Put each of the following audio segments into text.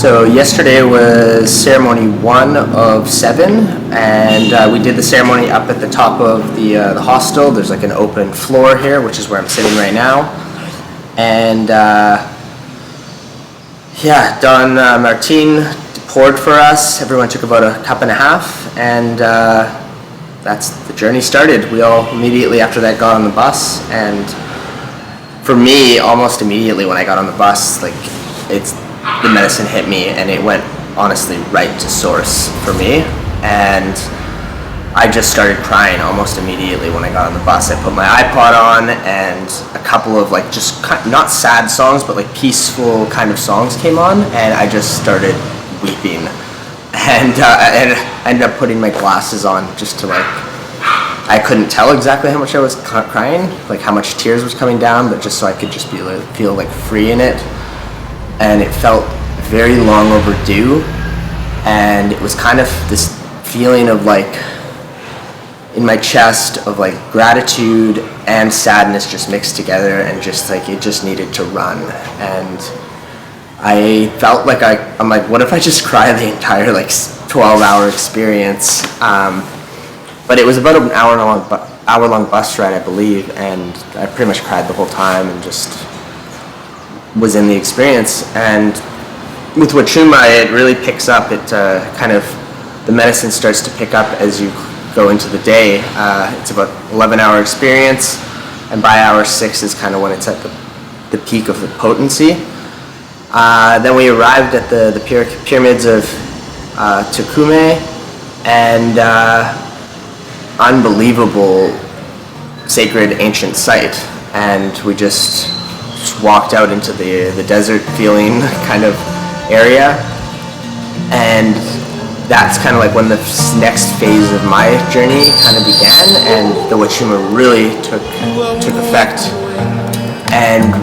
So yesterday was ceremony 1 of 7, and we did the ceremony up at the top of the hostel. There's like an open floor here, which is where I'm sitting right now. And yeah, Don Martin poured for us. Everyone took about a cup and a half, and that's the journey started. We all immediately after that got on the bus, and for me, almost immediately when I got on the bus, like the medicine hit me, and it went honestly right to source for me. And I just started crying almost immediately when I got on the bus. I put my iPod on, and a couple of like just not sad songs, but like peaceful kind of songs came on, and I just started weeping. And I ended up putting my glasses on just to like, I couldn't tell exactly how much I was crying, like how much tears was coming down, but just so I could just feel like free in it. And it felt very long overdue, and it was kind of this feeling of like in my chest of like gratitude and sadness just mixed together, and just like it just needed to run. And I felt like I'm like, what if I just cry the entire like 12-hour experience? But it was about an hour-long bus ride, I believe, and I pretty much cried the whole time and just was in the experience. And with Huachuma, it really picks up. It the medicine starts to pick up as you go into the day. It's about 11-hour experience, and by hour 6 is kind of when it's at the peak of the potency. Then we arrived at the pyramids of Tucume, and unbelievable sacred ancient site, and we just walked out into the desert feeling kind of area. And that's kind of like when the next phase of my journey kind of began, and the Huachuma really took effect. And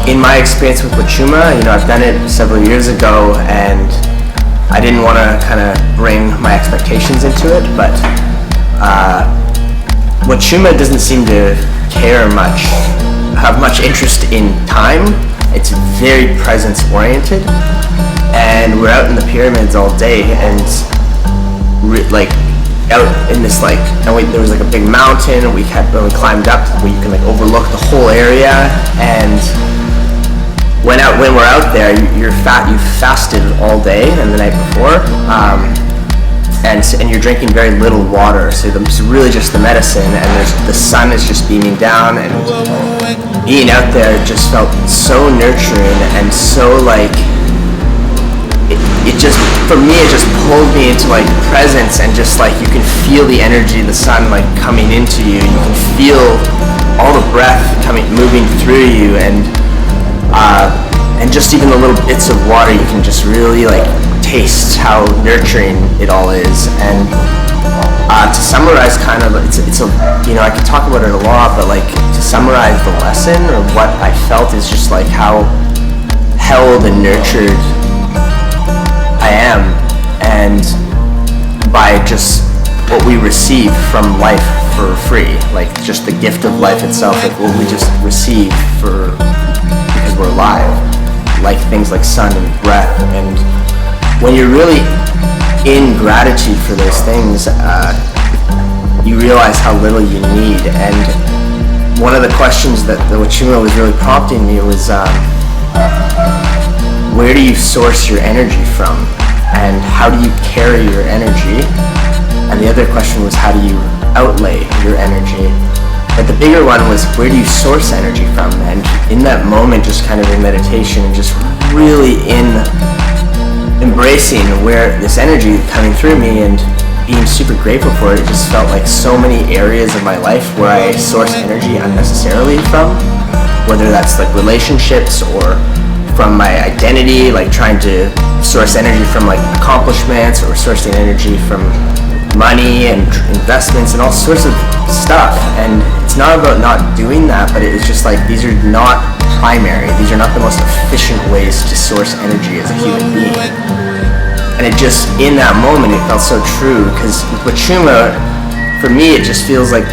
in my experience with Huachuma, you know, I've done it several years ago, and I didn't want to kind of bring my expectations into it, but Huachuma doesn't seem to have much interest in time. It's very presence oriented, and we're out in the pyramids all day, and like out in this like, and there was like a big mountain, and we climbed up where you can like overlook the whole area. And when we're out there, you fasted all day and the night before, and you're drinking very little water, so it's really just the medicine, and the sun is just beaming down, and being out there just felt so nurturing, and so like it just, for me, it just pulled me into like presence, and just like you can feel the energy of the sun like coming into you, you can feel all the breath moving through you, and just even the little bits of water, you can just really like taste how nurturing it all is. And to summarize kind of, it's a, you know, I could talk about it a lot, but like to summarize the lesson or what I felt is just like how held and nurtured I am, and by just what we receive from life for free, like just the gift of life itself, like what we just receive because we're alive, like things like sun and breath. And when you're really in gratitude for those things, you realize how little you need. And one of the questions that the Huachuma was really prompting me was, where do you source your energy from? And how do you carry your energy? And the other question was, how do you outlay your energy? But the bigger one was, where do you source energy from? And in that moment, just kind of in meditation, and just really in embracing where this energy coming through me and being super grateful for it, it just felt like so many areas of my life where I source energy unnecessarily from, whether that's like relationships or from my identity, like trying to source energy from like accomplishments, or sourcing energy from money and investments and all sorts of stuff. And it's not about not doing that, but it's just like, these are not primary, these are not the most efficient ways to source energy as a human being. And it just, in that moment, it felt so true, because with Huachuma, for me, it just feels like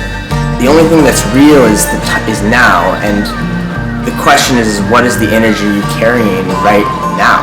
the only thing that's real is now, and the question is, what is the energy you're carrying right now?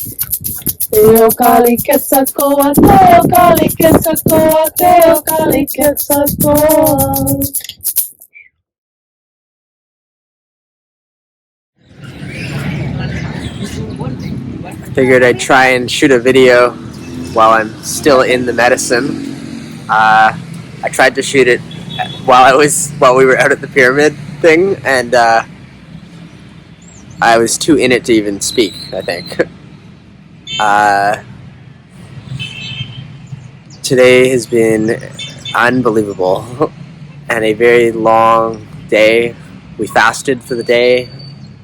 𝗣𝗗𝗧𝗥𝗨𝗏, 𝗣𝗗𝗧𝗥𝗨𝗏, 𝗣𝗗𝗧𝗥𝗨𝗏. Figured I'd try and shoot a video while I'm still in the medicine. I tried to shoot it while we were out at the pyramid thing, and I was too in it to even speak, I think. Today has been unbelievable and a very long day. We fasted for the day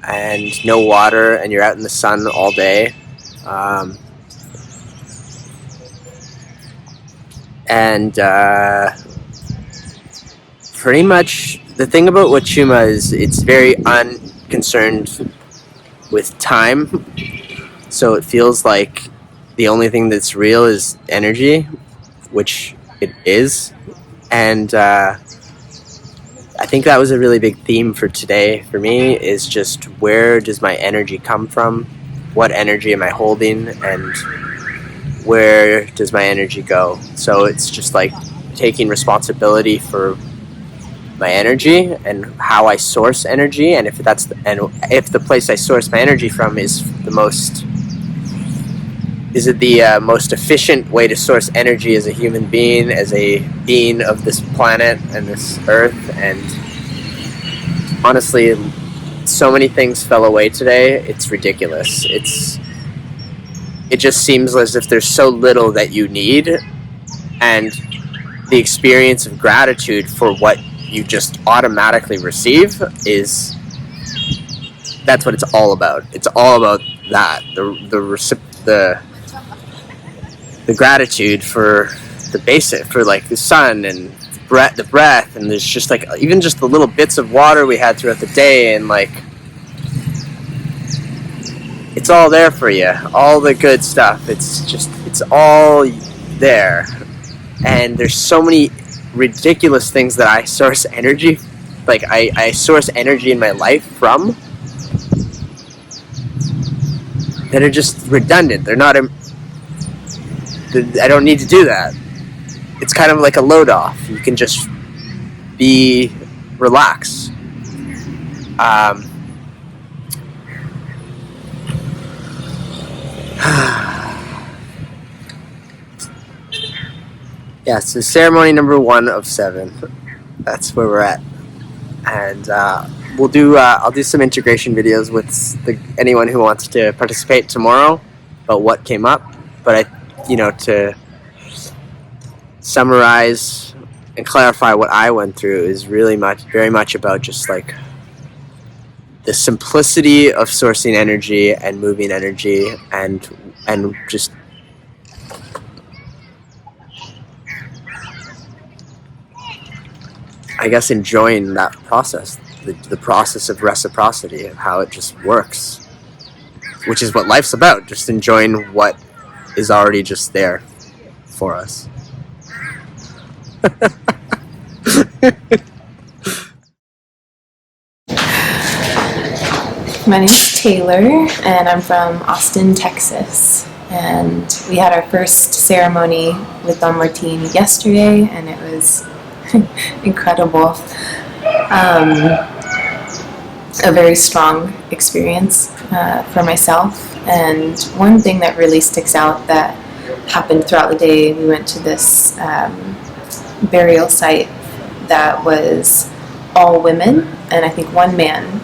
and no water, and you're out in the sun all day. Pretty much the thing about 𝗤𝗡𝗏 is it's very unconcerned with time, so it feels like the only thing that's real is energy, which it is. And I think that was a really big theme for today for me, is just where does my energy come from, what energy am I holding, and where does my energy go. So it's just like taking responsibility for my energy and how I source energy, and if the place I source my energy from is the most efficient way to source energy as a human being, as a being of this planet and this earth. And honestly, so many things fell away today, it's ridiculous. It just seems as if there's so little that you need, and the experience of gratitude for what you just automatically receive that's what it's all about. It's all about that, the gratitude for the basic, for like the sun and the breath, and there's just like even just the little bits of water we had throughout the day, and like it's all there for you, all the good stuff. It's all there. And there's so many ridiculous things that I source energy, like I source energy in my life from, that are just redundant. They're not, I don't need to do that. It's kind of like a load off. You can just be relaxed. Yeah, so ceremony number 1 of 7. That's where we're at, and I'll do some integration videos with anyone who wants to participate tomorrow about what came up. But to summarize and clarify what I went through is very much about just like the simplicity of sourcing energy and moving energy, and just I guess enjoying that process, the process of reciprocity, of how it just works, which is what life's about, just enjoying what is already just there for us. My name is Taylor, and I'm from Austin, Texas. And we had our first ceremony with 𝗏𝗏𝗏𝗏 yesterday, and it was incredible. A very strong experience for myself. And one thing that really sticks out that happened throughout the day, we went to this burial site that was all women, and I think one man,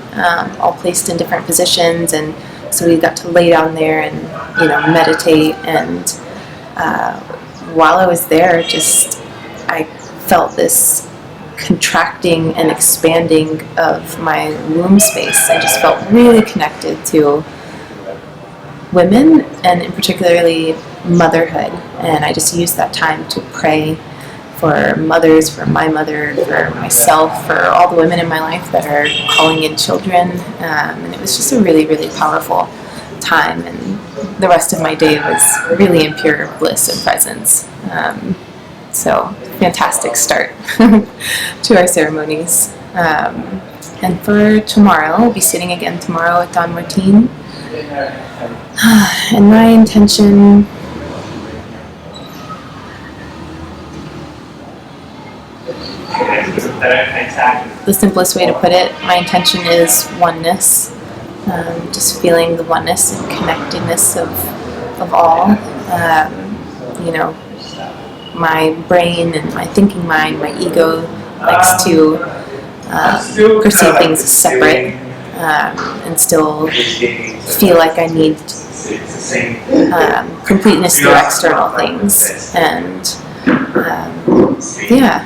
all placed in different positions, and so we got to lay down there and meditate. And while I was there, I felt this contracting and expanding of my womb space. I just felt really connected to women, and in particularly motherhood. And I just used that time to pray for mothers, for my mother, for myself, for all the women in my life that are calling in children. And it was just a really, really powerful time. And the rest of my day was really in pure bliss and presence. So, fantastic start to our ceremonies. And for tomorrow, we'll be sitting again tomorrow at 𝗏𝗏𝗏𝗏𝗏. And my intention, the simplest way to put it, my intention is oneness. Just feeling the oneness and connectedness of all. My brain and my thinking mind, my ego likes to perceive things as separate, and still feel like I need completeness through external things. And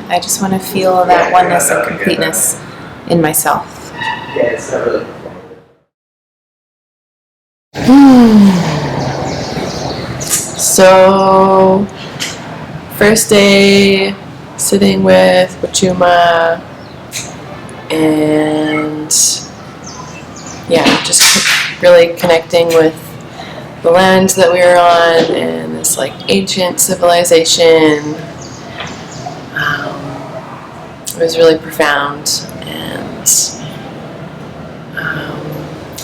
I just want to feel that oneness and completeness in myself. So, first day sitting with Huachuma, and just really connecting with the land that we were on and this like ancient civilization. It was really profound, and I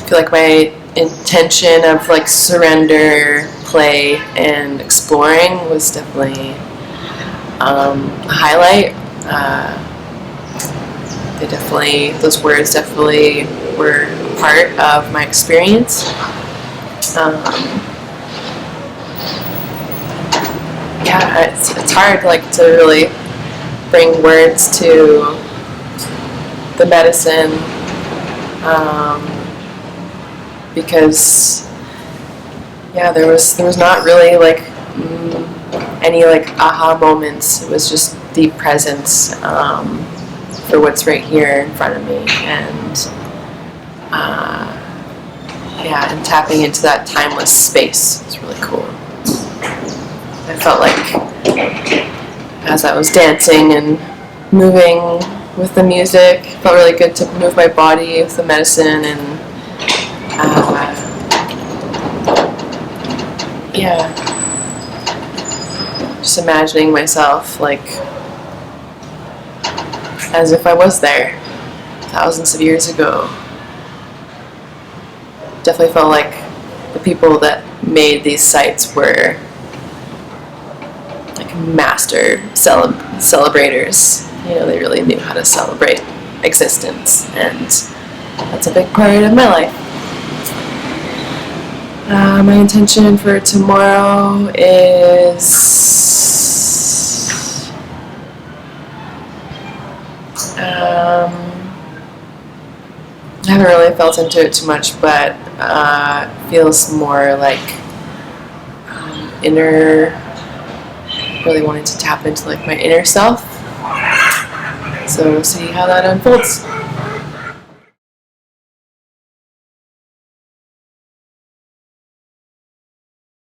feel like my intention of like surrender, play, and exploring was definitely a highlight. those words definitely were a part of my experience. Yeah, it's hard like to really bring words to the medicine, because yeah, there was not really like any like aha moments. It was just deep presence for what's right here in front of me, and yeah, and tapping into that timeless space is really cool. I felt like as I was dancing and moving with the music, it felt really good to move my body with the medicine, and yeah, just imagining myself like as if I was there thousands of years ago. Definitely felt like the people that made these sites were like master celebrators. You know, they really knew how to celebrate existence, and that's a big part of my life. My intention for tomorrow is I haven't really felt into it too much, but feels more like really wanting to tap into like my inner self. So we'll see how that unfolds.